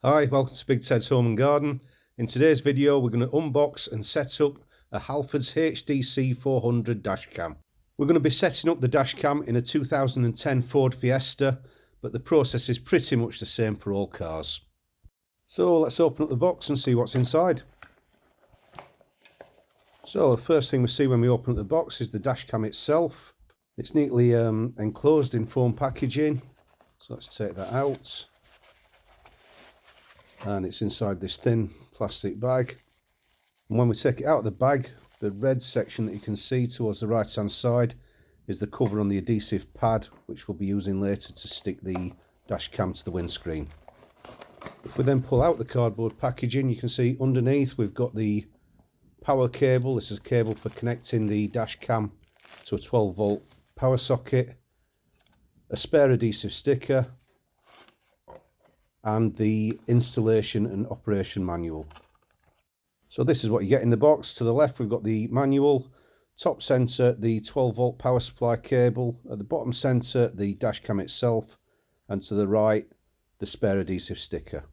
Hi, welcome to Big Ted's Home and Garden. In today's video we're going to unbox and set up a Halfords HDC400 dashcam. We're going to be setting up the dashcam in a 2010 Ford Fiesta, but the process is pretty much the same for all cars. So let's open up the box and see what's inside. So the first thing we see when we open up the box is the dashcam itself. It's neatly enclosed in foam packaging, so let's take that out. And it's inside this thin plastic bag. And when we take it out of the bag, the red section that you can see towards the right hand side is the cover on the adhesive pad, which we'll be using later to stick the dash cam to the windscreen. If we then pull out the cardboard packaging, you can see underneath we've got the power cable. This is a cable for connecting the dash cam to a 12-volt power socket, a spare adhesive sticker, and the installation and operation manual. So this is what you get in the box. To the left we've got the manual, top centre the 12-volt power supply cable, at the bottom centre the dashcam itself, and to the right the spare adhesive sticker.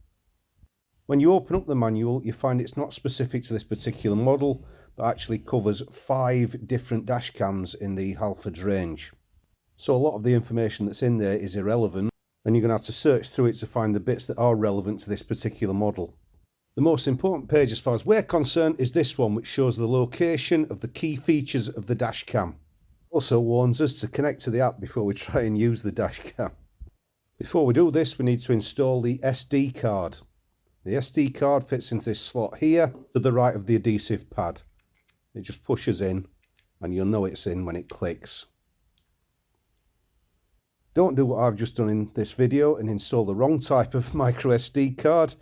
When you open up the manual you find it's not specific to this particular model, but actually covers 5 different dashcams in the Halfords range. So a lot of the information that's in there is irrelevant, and you're going to have to search through it to find the bits that are relevant to this particular model. The most important page as far as we're concerned is this one, which shows the location of the key features of the dashcam. Also warns us to connect to the app before we try and use the dashcam. Before we do this we need to install the SD card. The SD card fits into this slot here to the right of the adhesive pad. It just pushes in and you'll know it's in when it clicks. Don't do what I've just done in this video and install the wrong type of micro SD card.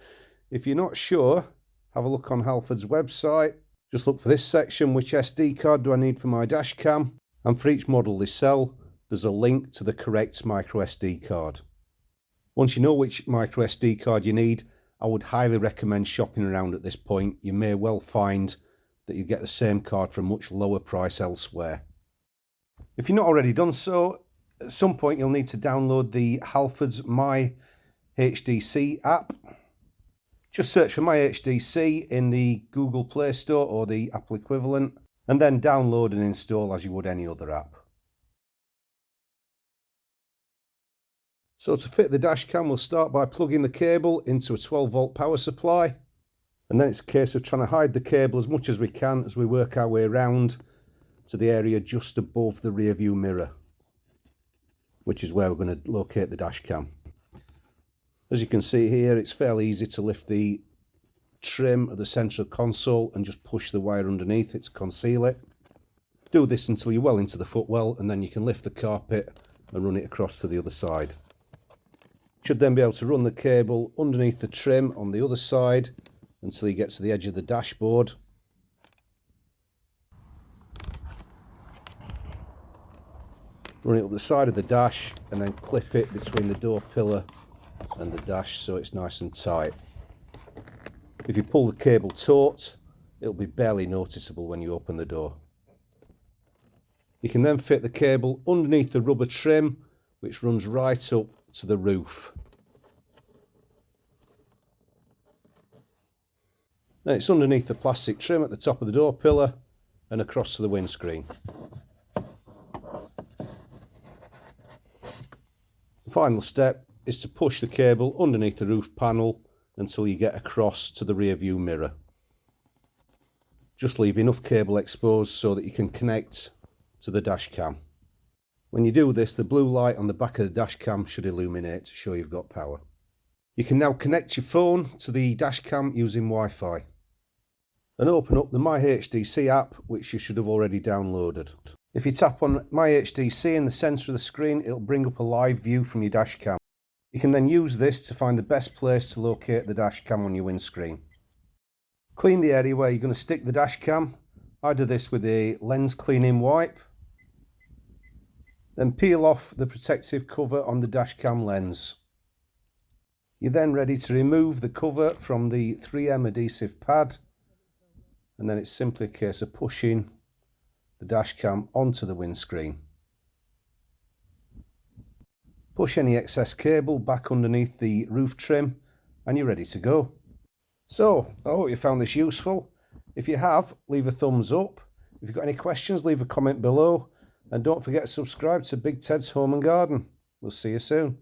If you're not sure, have a look on Halfords' website. Just look for this section, which SD card do I need for my dashcam? And for each model they sell, there's a link to the correct micro SD card. Once you know which micro SD card you need, I would highly recommend shopping around at this point. You may well find that you get the same card for a much lower price elsewhere. If you're not already done so, at some point you'll need to download the Halfords My HDC app. Just search for My HDC in the Google Play Store or the Apple equivalent, and then download and install as you would any other app. So to fit the dashcam we'll start by plugging the cable into a 12-volt power supply, and then it's a case of trying to hide the cable as much as we can as we work our way around to the area just above the rear view mirror, which is where we're going to locate the dashcam. As you can see here, it's fairly easy to lift the trim of the central console and just push the wire underneath it to conceal it. Do this until you're well into the footwell, and then you can lift the carpet and run it across to the other side. Should then be able to run the cable underneath the trim on the other side until you get to the edge of the dashboard. Run it up the side of the dash and then clip it between the door pillar and the dash so it's nice and tight. If you pull the cable taut, it'll be barely noticeable when you open the door. You can then fit the cable underneath the rubber trim, which runs right up to the roof. Then it's underneath the plastic trim at the top of the door pillar and across to the windscreen. The final step is to push the cable underneath the roof panel until you get across to the rear view mirror. Just leave enough cable exposed so that you can connect to the dash cam. When you do this, the blue light on the back of the dash cam should illuminate to show you've got power. You can now connect your phone to the dash cam using Wi-Fi and open up the My HDC app, which you should have already downloaded. If you tap on My HDC in the centre of the screen, it'll bring up a live view from your dash cam. You can then use this to find the best place to locate the dash cam on your windscreen. Clean the area where you're going to stick the dash cam. I do this with a lens cleaning wipe. Then peel off the protective cover on the dash cam lens. You're then ready to remove the cover from the 3M adhesive pad, and then it's simply a case of pushing the dash cam onto the windscreen. Push any excess cable back underneath the roof trim and you're ready to go. So, I hope you found this useful. If you have, leave a thumbs up. If you've got any questions, leave a comment below. And don't forget to subscribe to Big Ted's Home and Garden. We'll see you soon.